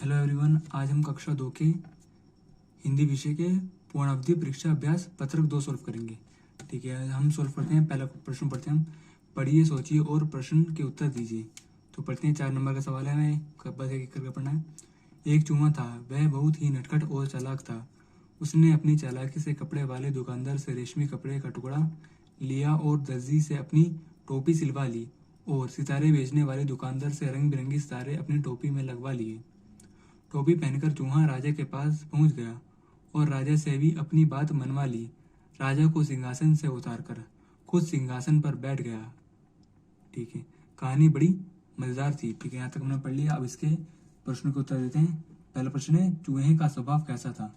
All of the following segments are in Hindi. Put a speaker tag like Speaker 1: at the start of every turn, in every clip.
Speaker 1: हेलो एवरीवन, आज हम कक्षा 2 के हिंदी विषय के पूर्णावधि परीक्षा अभ्यास पत्रक 2 सॉल्व करेंगे। ठीक है, हम सॉल्व करते हैं। पहला प्रश्न पढ़ते हैं हम। पढ़िए, सोचिए और प्रश्न के उत्तर दीजिए। तो पढ़ते हैं। 4 नंबर का सवाल है, हमें बस एक करके पढ़ना है। एक चूहा था, वह बहुत ही नटखट और चालाक था। उसने अपनी चालाकी से कपड़े वाले दुकानदार से रेशमी कपड़े का टुकड़ा लिया और दर्जी से अपनी टोपी सिलवा ली और सितारे बेचने वाले दुकानदार से रंग बिरंगी सितारे अपनी टोपी में लगवा लिए। टोपी पहनकर चूहा राजा के पास पहुंच गया और राजा से भी अपनी बात मनवा ली। राजा को सिंहासन से उतारकर खुद सिंहासन पर बैठ गया। ठीक है, कहानी बड़ी मजेदार थी। ठीक है, यहाँ तक हमने पढ़ लिया। अब इसके प्रश्न के उत्तर देते हैं। पहला प्रश्न है, चूहे का स्वभाव कैसा था?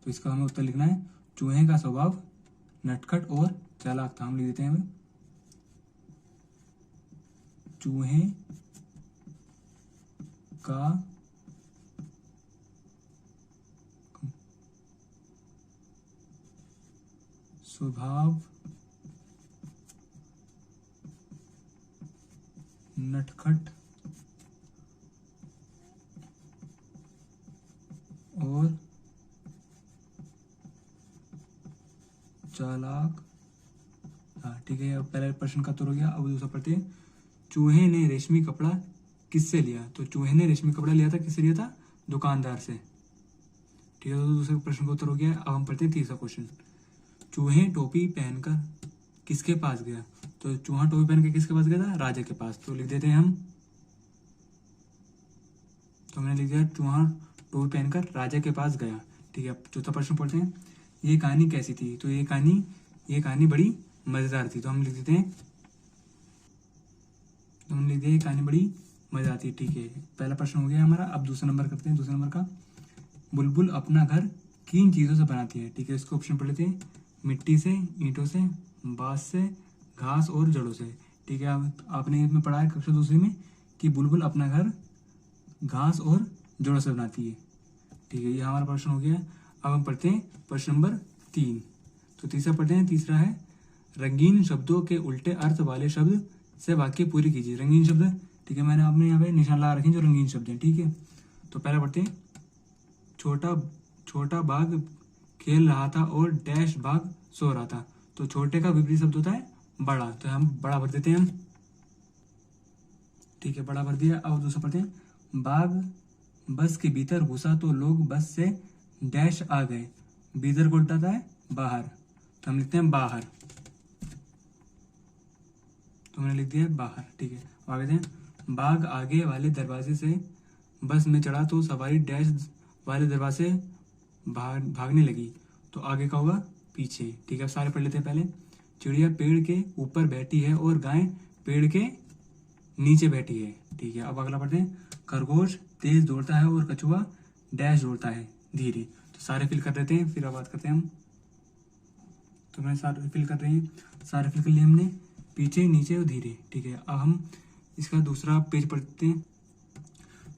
Speaker 1: तो इसका हमें उत्तर लिखना है। चूहे का स्वभाव नटखट और चालाक था। हम लिख देते हैं हमें, चूहे का स्वभाव नटखट और चालाक था। ठीक है, अब पहले प्रश्न का उत्तर हो गया। अब दूसरा पढ़ते हैं। चूहे ने रेशमी कपड़ा किससे लिया? तो चूहे ने रेशमी कपड़ा लिया था, किससे लिया था? दुकानदार से। ठीक है, तो दूसरे प्रश्न का उत्तर हो गया। अब हम पढ़ते हैं तीसरा क्वेश्चन। चूहे टोपी पहनकर किसके पास गया? तो चूहा टोपी पहन के किसके पास गया था? राजा के पास। तो लिख देते हैं हम, तो हमने लिख दिया चूहा टोपी पहनकर राजा के पास गया। ठीक है, अब चौथा प्रश्न पढ़ते हैं। ये कहानी कैसी थी? तो ये कहानी बड़ी मजेदार थी। तो हम लिख देते हैं, ये कहानी बड़ी मजेदार थी। ठीक है, पहला प्रश्न हो गया हमारा। अब दूसरा नंबर करते हैं। दूसरे नंबर का, बुलबुल अपना घर किन चीजों से बनाती है? ठीक है, इसको ऑप्शन पढ़ लेते हैं। मिट्टी से, ईंटों से, बांस से, घास और जड़ों से। ठीक है, आपने इसमें पढ़ा है कक्षा 2 में कि बुलबुल अपना घर घास और जड़ों से बनाती है। ठीक है, ये हमारा प्रश्न हो गया। अब हम पढ़ते हैं प्रश्न नंबर 3। तो तीसरा पढ़ते हैं। तीसरा है, रंगीन शब्दों के उल्टे अर्थ वाले शब्द से वाक्य पूरी कीजिए। रंगीन शब्द, ठीक है, मैंने आपने यहाँ पे निशान लगा रखे जो रंगीन शब्द हैं। ठीक है, तो पहला पढ़ते हैं। छोटा बाघ खेल रहा था और डैश बाघ सो रहा था। तो छोटे का विपरीत शब्द होता है बड़ा, तो हम बड़ा भर देते हैं हम। ठीक है, बड़ा भर दिया। अब दूसरा पढ़ते हैं। बाघ बस के भीतर घुसा तो लोग बस से डैश आ गए। भीतर को उल्टा है बाहर, तो हम लिखते हैं बाहर। तो हमने लिख दिया बाहर। ठीक है, आगे दें। बाघ आगे वाले दरवाजे से बस में चढ़ा तो सवारी डैश वाले दरवाजे भागने लगी। तो आगे का होगा पीछे। ठीक है, अब सारे पढ़ लेते हैं पहले। चिड़िया पेड़ के ऊपर बैठी है और गाय पेड़ के नीचे बैठी है। ठीक है, अब अगला पढ़ते हैं। खरगोश तेज दौड़ता है और कछुआ डैश दौड़ता है धीरे। तो सारे फिल कर देते हैं, फिर अब बात करते हैं हम। तो मैं सारे फिल कर रहे हैं। सारे फिल कर लिए हमने, पीछे, नीचे और धीरे। ठीक है, अब हम इसका दूसरा पेज पढ़ते हैं।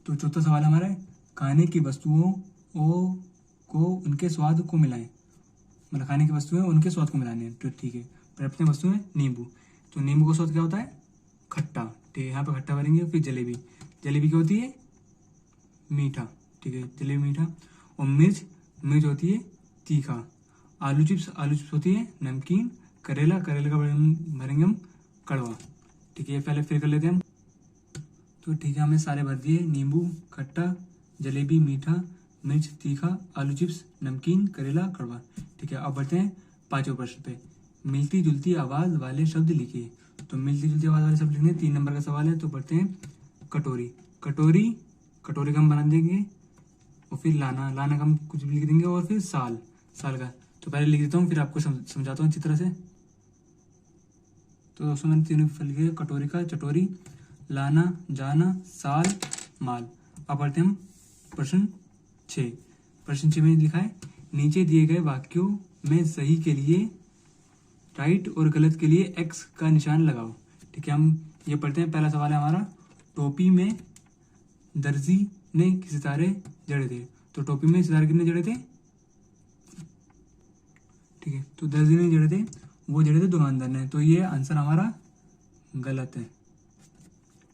Speaker 1: तो चौथा सवाल हमारा है, खाने की वस्तुओं को उनके स्वाद को मिलाएं। मतलब खाने की वस्तुएं उनके स्वाद को मिलाने हैं। तो ठीक है, पहले वस्तुएं नींबू। तो नींबू का स्वाद क्या होता है? खट्टा। ठीक है, यहाँ पे खट्टा भरेंगे। फिर जलेबी क्या होती है? मीठा। ठीक है, जलेबी मीठा। और मिर्च होती है तीखा। आलू चिप्स होती है नमकीन। करेला का भरेंगे हम कड़वा। ठीक है, पहले फिर कर लेते हैं हम। तो ठीक है, हमने सारे भर दिए। नींबू, खट्टा, जलेबी मीठा, मिर्च तीखा, आलू चिप्स नमकीन, करेला कड़वा। ठीक है, अब बढ़ते हैं 5वें प्रश्न पे। मिलती जुलती आवाज वाले शब्द लिखिए। तो मिलती जुलती आवाज वाले शब्द लिखने 3 नंबर का सवाल है। तो बढ़ते हैं। कटोरी का हम बना देंगे। और फिर लाना का हम कुछ भी लिख देंगे। और फिर साल का। तो पहले लिख देता हूँ, फिर आपको समझाता हूँ अच्छी तरह से। तो दोस्तों, मैंने 3 फल लिखे। कटोरी का चटोरी, लाना जाना, साल माल। अब बढ़ते हम प्रश्न 6। प्रश्न 6 में लिखा है, नीचे दिए गए वाक्यों में सही के लिए राइट और गलत के लिए एक्स का निशान लगाओ। ठीक है, हम ये पढ़ते हैं। पहला सवाल है हमारा, टोपी में दर्जी ने सितारे जड़े थे। तो टोपी में सितारे कितने जड़े थे? ठीक है, तो दर्जी ने जड़े थे, वो जड़े थे दुकानदार ने। तो ये आंसर हमारा गलत है।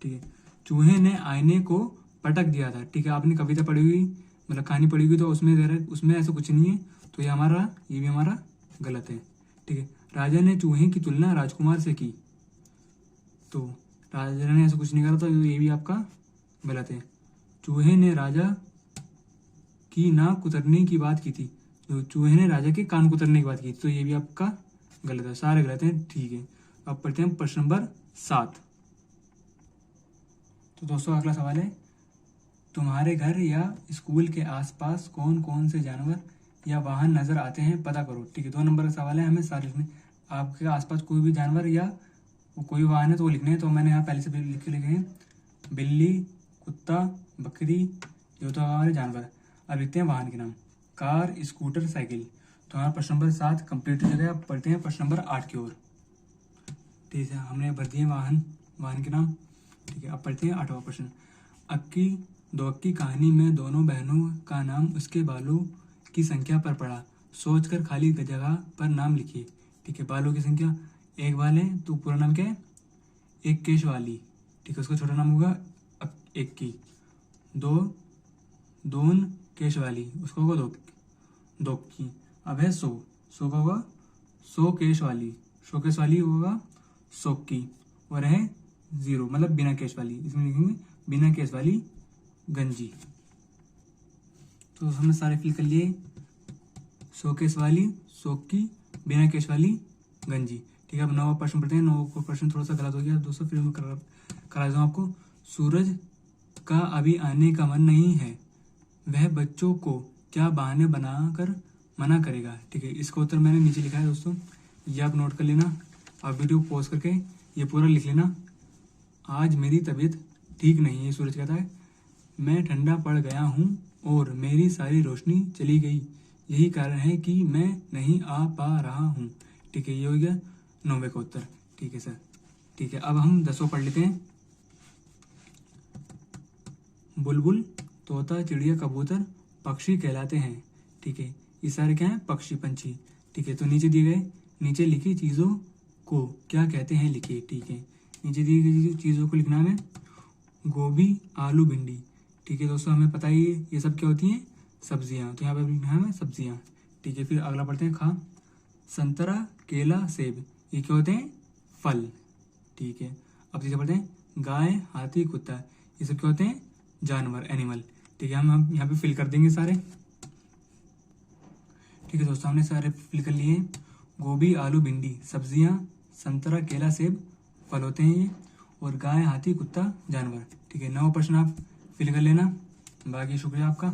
Speaker 1: ठीक है, चूहे ने आईने को पटक दिया था। ठीक है, आपने कविता पढ़ी हुई मतलब कहानी पढ़ी हुई तो उसमें ऐसा कुछ नहीं है, तो ये भी हमारा गलत है। ठीक है, राजा ने चूहे की तुलना राजकुमार से की, तो राजा ने ऐसा कुछ नहीं करा, तो ये भी आपका गलत है। चूहे ने राजा की नाक कुतरने की बात की थी, तो चूहे ने राजा के कान कुतरने की बात की थी, तो ये भी आपका गलत है। सारे गलत हैं। ठीक है, अब पढ़ते हैं प्रश्न नंबर 7। तो दोस्तों अगला सवाल है, तुम्हारे घर या स्कूल के आसपास कौन कौन से जानवर या वाहन नजर आते हैं, पता करो। ठीक है, 2 नंबर का सवाल है, हमें सारे लिखने। आपके आसपास कोई भी जानवर या कोई वाहन है तो वो लिखने हैं, तो मैंने यहाँ पहले से लिखे हैं, बिल्ली, कुत्ता, बकरी, ये तो हमारे जानवर। अब लिखते हैं वाहन के नाम, कार, स्कूटर, साइकिल। तो हमारा प्रश्न नंबर 7 कंप्लीट हो गया। अब पढ़ते हैं प्रश्न नंबर 8 की ओर। ठीक है, हमने भर दिए वाहन के नाम। ठीक है, अब पढ़ते हैं 8वां प्रश्न। अक्की दो अक्की कहानी में दोनों बहनों का नाम उसके बालों की संख्या पर पड़ा, सोचकर खाली जगह पर नाम लिखिए। ठीक है, बालों की संख्या, एक बाल है तो पूरा नाम क्या है, एक केश वाली। ठीक है, उसका छोटा नाम होगा इक्की। दोन केश वाली, उसका होगा दोक्की। अब है सो का होगा सो केश वाली होगा सोक्की। और है 0 मतलब बिना केश वाली, इसमें लिखेंगे बिना केश वाली गंजी। तो हमने सारे फिल कर लिए, सो केश वाली सोक्की, बिना केश वाली गंजी। ठीक है, अब 9वां प्रश्न पढ़ते हैं। 9वां प्रश्न थोड़ा सा गलत हो गया दोस्तों, फिर मैं करा देता हूँ आपको। सूरज का अभी आने का मन नहीं है, वह बच्चों को क्या बहाने बनाकर मना करेगा। ठीक है, इसका उत्तर मैंने नीचे लिखा है दोस्तों, ये आप नोट कर लेना। आप वीडियो पॉज करके ये पूरा लिख लेना। आज मेरी तबीयत ठीक नहीं है, सूरज कहता है, मैं ठंडा पड़ गया हूँ और मेरी सारी रोशनी चली गई, यही कारण है कि मैं नहीं आ पा रहा हूँ। ठीक है, ये हो गया 9वें का उत्तर। ठीक है सर। ठीक है, अब हम 10वां पढ़ लेते हैं। बुलबुल, तोता, चिड़िया, कबूतर पक्षी कहलाते हैं। ठीक है, ये सारे क्या हैं, पक्षी, पंछी। ठीक है, तो नीचे दिए गए, नीचे लिखी चीज़ों को क्या कहते हैं लिखिए। ठीक है, नीचे दी गई चीज़ों को लिखना है, गोभी, आलू, भिंडी। ठीक है दोस्तों, हमें पता ही है ये सब क्या होती हैं, सब्जियां, तो यहाँ पे लिखना है सब्जियां। ठीक है, फिर अगला पढ़ते हैं, खा, संतरा, केला, सेब, ये क्या होते हैं, फल। ठीक है, अब तीसरा पढ़ते हैं, गाय, हाथी, कुत्ता, ये सब क्या होते हैं, जानवर, एनिमल। ठीक है, हम यहाँ पे फिल कर देंगे सारे। ठीक है दोस्तों, हमने सारे फिल कर लिए। गोभी, आलू, भिंडी सब्जियां, संतरा, केला, सेब फल होते हैं ये, और गाय, हाथी, कुत्ता जानवर। ठीक है, 9 प्रश्न आप फिल कर लेना। बाकी शुक्रिया आपका।